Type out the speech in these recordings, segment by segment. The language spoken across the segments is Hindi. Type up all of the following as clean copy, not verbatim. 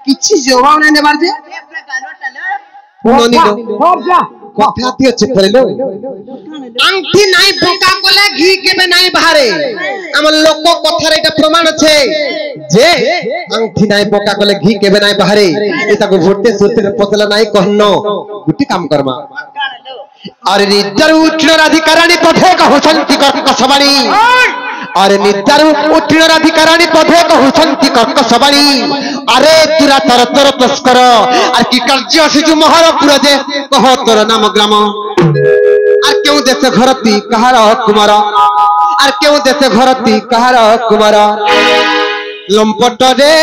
किछि जवाब नहीं देबार जे ननी कथा थी अछि करलो अंगठी नाही पोका कोले घी केबे नाही बाहरे हम लोक कथा रे एटा प्रमाण छे जे अंगठी नाही पोका कोले घी केबे नाही बाहरे एटा को भोटे सोते पतला नाही कहनो गुटी काम करमा अरे निद्र उठ्न राधिकारानी पठे कहउछंती कसबाणी अरे निद्र उठ्न राधिकारानी पठे कहउछंती कसबाणी अरे तुरा तर तर तस्कर आर की कर्ज सिजु मोहर पुरा जे कह तोर नाम ग्राम आर क्यों देश घरती कहार कुमार आर क्यों देश घरती कहार कुमार लंपट रे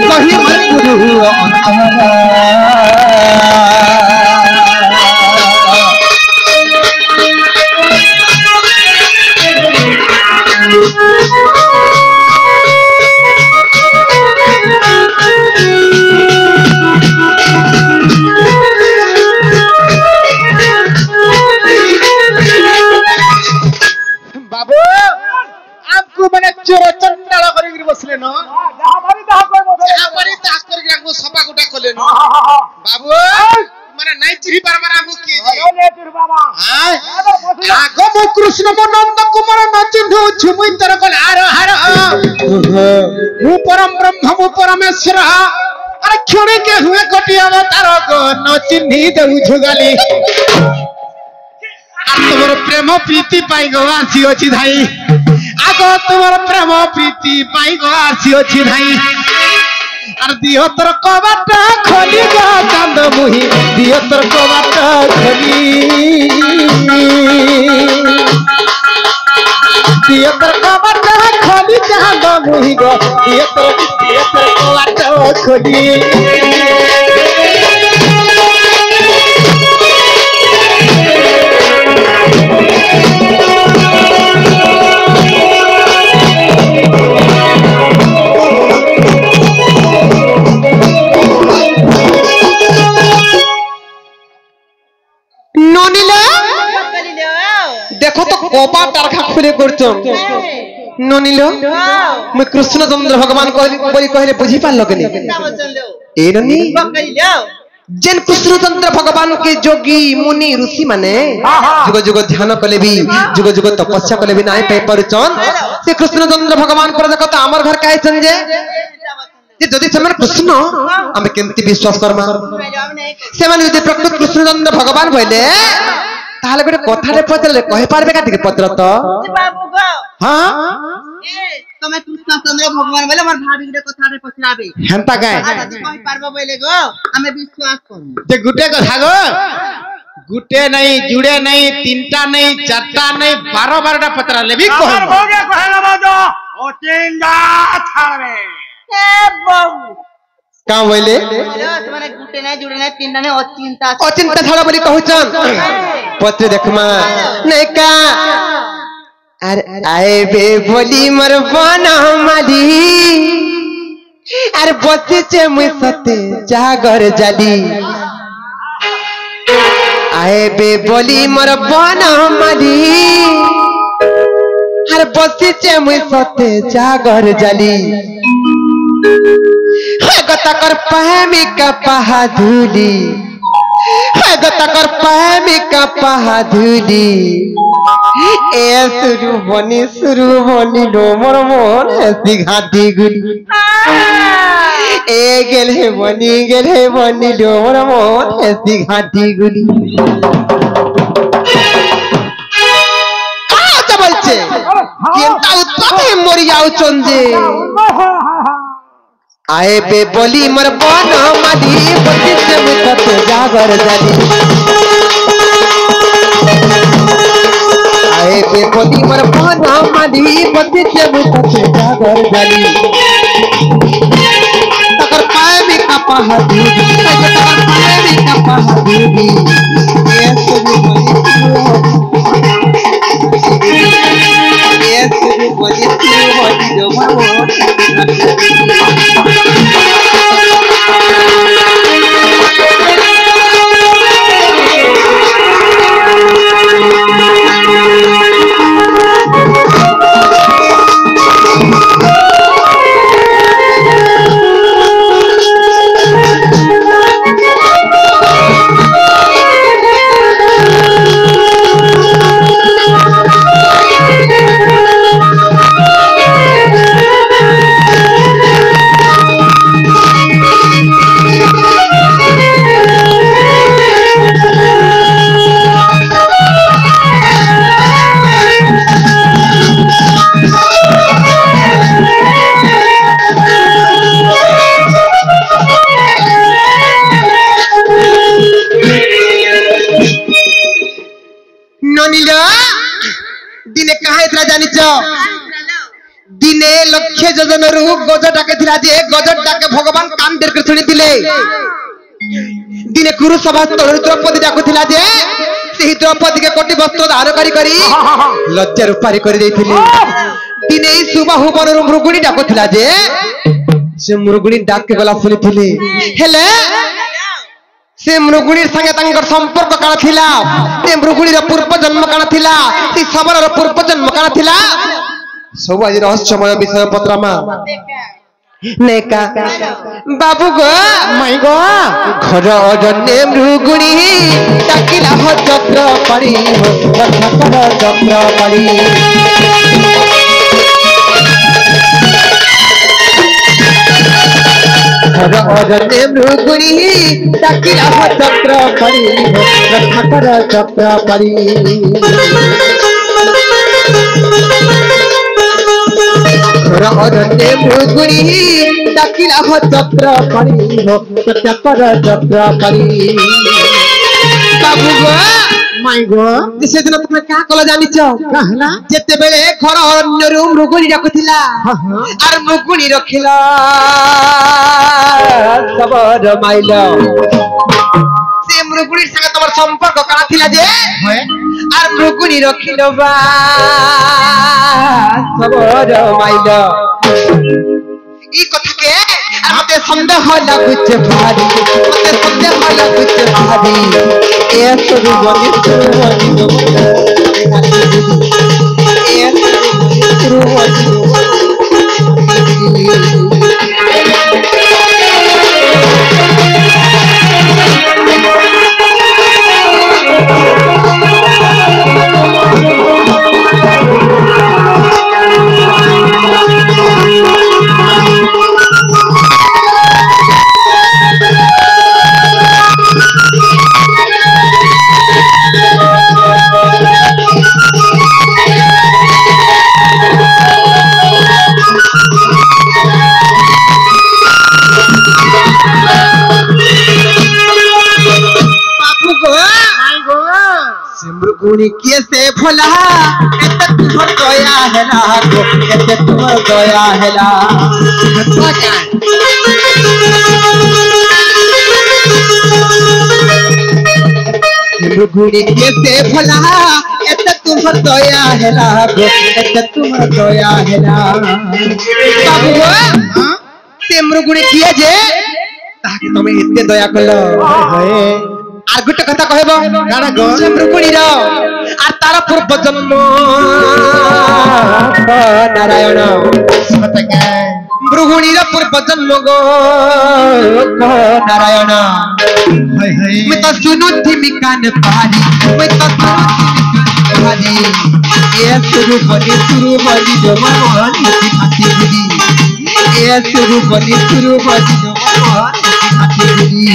कही गुरु बाबू आपको मैंने चोर चंडाल करी बसले न जहाबारी दाह कर को सपा गुटा खोले न बाबू माने नहीं चिरी बार बार आपको के जे ले चिरी बाबा हां आगो मु कृष्ण मो नंद कुमार न चिन्हु छुमुई तर कोन हार हार मु परम ब्रह्म मु परमेश्वर अरे क्षणे के हुए कोटि अवतार को न चिन्ही देउ छुगाली तुम्हार प्रेम प्रीति पाई गो आसी अछि धाई आगो तुम्हार प्रेम प्रीति पाई गो आसी अछि धाई आर दियो तर कबाट खोली गो चांद मुही दियो तर कबाट खोली दियो तर कबाट खोली चांद मुही गो दियो तर कबाट खोली देखो तो कोपा टारखा खुले करछो ननिलो मैं कृष्ण चंद्र भगवान बोली कहले बुझी पारलो के ए ननी जेन कृष्ण चंद्र भगवान के जोगी मुनि ऋषि माने जुग जुग ध्यान कले भी जुग जुग तपस्या कले भी नाही पाई परछन से कृष्ण चंद्र भगवान पर देखो तो हमर घर काहे छन जे जदि समय कृष्ण हमें केमती विश्वास करमा से माने जदि प्रकृत कृष्ण चंद्र भगवान भइले ताले गोटे कथा रे पतले कहि पारबे का ठीक पत्र तो बाबू गो हां तमे कृष्ण चंद्र भगवान बोले मोर भाभी रे कथा रे पछराबे हेंता गाय जदि कहि पारबो बोले गो हमें विश्वास करू जे गुटे कथा गो गुटे नहीं जुड़े नहीं तीनटा नहीं चारटा नहीं 12 पत्र ले भी कह हो गया कहला बाजो ओ चिंगा छाड़बे ए बहु का बोले तुम्हारे गुटे नहीं जुड़े नहीं तीनटा नहीं अचिंता छाड़ा बोली कहउचन पत्र देखमा नहीं का अरे आए बे बोली मर बना माली अरे बच्चे से मुई सते जागर जाली आए बे बोली मर बना माली अरे बच्चे से मुई सते जागर जाली गतकर पहमिका पहाधुली गतकर पहमिका पहाधुली ए सुरु बनी लो मोर मोर ऐसी घाटी गुली ए गेले बनी लो मोर मोर ऐसी घाटी गुली आ बोलছে কেনটা উত্তরে মরি যাওছন যে आए बे बोली मर बना माली बच्चे से मुझत जागर जाली आए बे बोली मर बना माली बच्चे से मुझत जागर जाली तकर पाए में कपा हदी तकर पाए में कपा हदी ये सुनी बोली जो मारो ननिल दिने कहा इतना जानिच दिने लक्ष्य योजन रु गज डाके जे गज डाके भगवान कान देर कर सुनी दिने कुरु सभा स्थल द्रौपदी डाकुला जे से द्रौपदी के कोटि वस्त्र धार करी लज्जा रूपारी कर दिने सुबाहु वन मृगुणी डाकुला जे से मृगुणी डाक के गला शुणी हेले से मृगुणी संगे तंगर संपर्क काण थिला से मृगुणी रो पूर्व जन्म काण थिला से सबर रो पूर्व जन्म काण थिला सब आज रहस्यमय विषय पत्रमा नेका बाबू गो माई गो घर अरण्य मृगुणी डाकिला हो चक्र पड़ी हो चक्र पड़ी घर अरण्य मृगुणी डाकिला हो चक्र पड़ी हो चक्र पड़ी घर अरण्य मृगुणी डाकिला हो चक्र पड़ी हो चक्र पड़ी बाबू गो माई गो से दिन तुम क्या कल जानिच कहला जेते बेले घर अरण्य रु मृगुणी डाकुथिला आर मृगुणी रखिला सबर माइल से मृगुणी संग तमर संपर्क काना थिला जे आर मृगुणी रखिलो बा सबर माइल ई कथा के आर मते संदेह लागुच भारी मते संदेह लागुच भारी ए सुरु बनि ए सुरु बनि मृगुणी किए से भोला एते तुमर दया हैला गो एते तुमर दया हैला मृगुणी किए से भोला एते तुमर दया हैला गो एते तुमर दया हैला बाबू गो से मृगुणी किए जे ताके तमे एते दया कलो होए আর গুটে কথা কইব কানা গো মৃগুণীর আর তার পূর্ব জন্ম নারায়ণ সতকে মৃগুণীর পূর্ব জন্ম গো নারায়ণ হাই হাই মই তো শুনুথি মিকান পারি মই তো শুনুথি পারি এ শুরু বনি জমান হাতি গুলি এ শুরু বনি জমান হাতি গুলি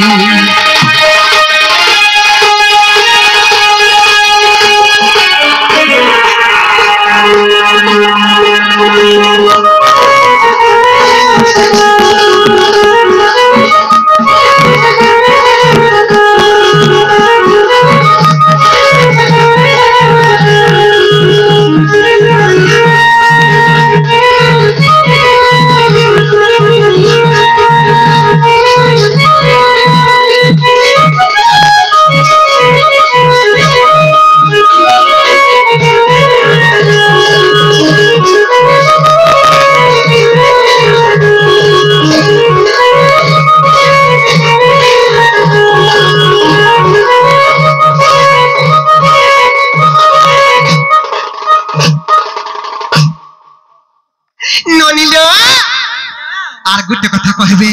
गुटे कथा कहबे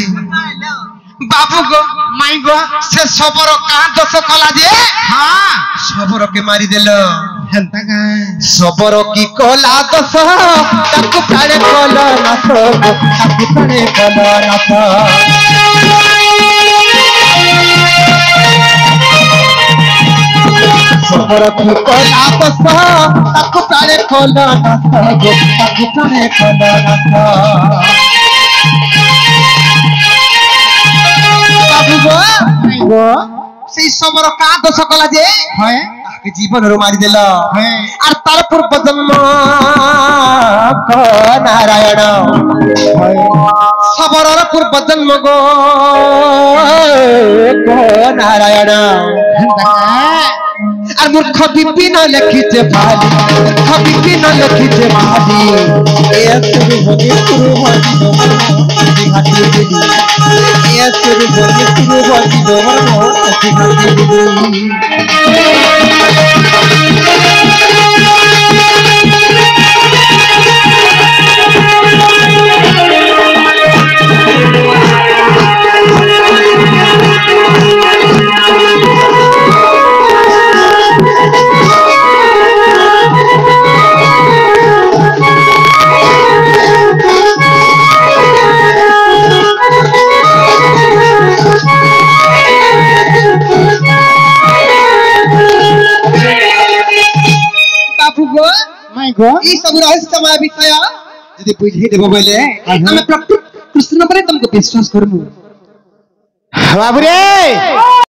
बाबू गो माई गो से सबरो का दोष कला जे हां सबरो के मारी देलो हेंता का सबरो की कला दोष ताकू प्राणे कला नाथ ताकू प्राणे कला नाथ सबरो की कला दोष ताकू प्राणे कला नाथ ताकू प्राणे कला नाथ সেই সবর কা দোষ কলা যে হ্যাঁ তাকে জীবন রে মারি দেল হ্যাঁ আর তার পূর্ব জন্ম নারায়ণ সবরর পূর্ব জন্ম গো নারায়ণ আর মূর্খ বিপিন লেখিছে ভালি মূর্খ বিপিন লেখিছে ভালি এ শুরু হতে শুরু হতে ঘাটি দিদি এ শুরু হতে শুরু হতে তোমার ঘাটি দিদি এই সব রহস্যময় বিষয় যদি বুঝিয়ে দেব বলে আমি প্রকৃত কৃষ্ণ পরে তোমাকে বিশ্বাস করব বাবুরে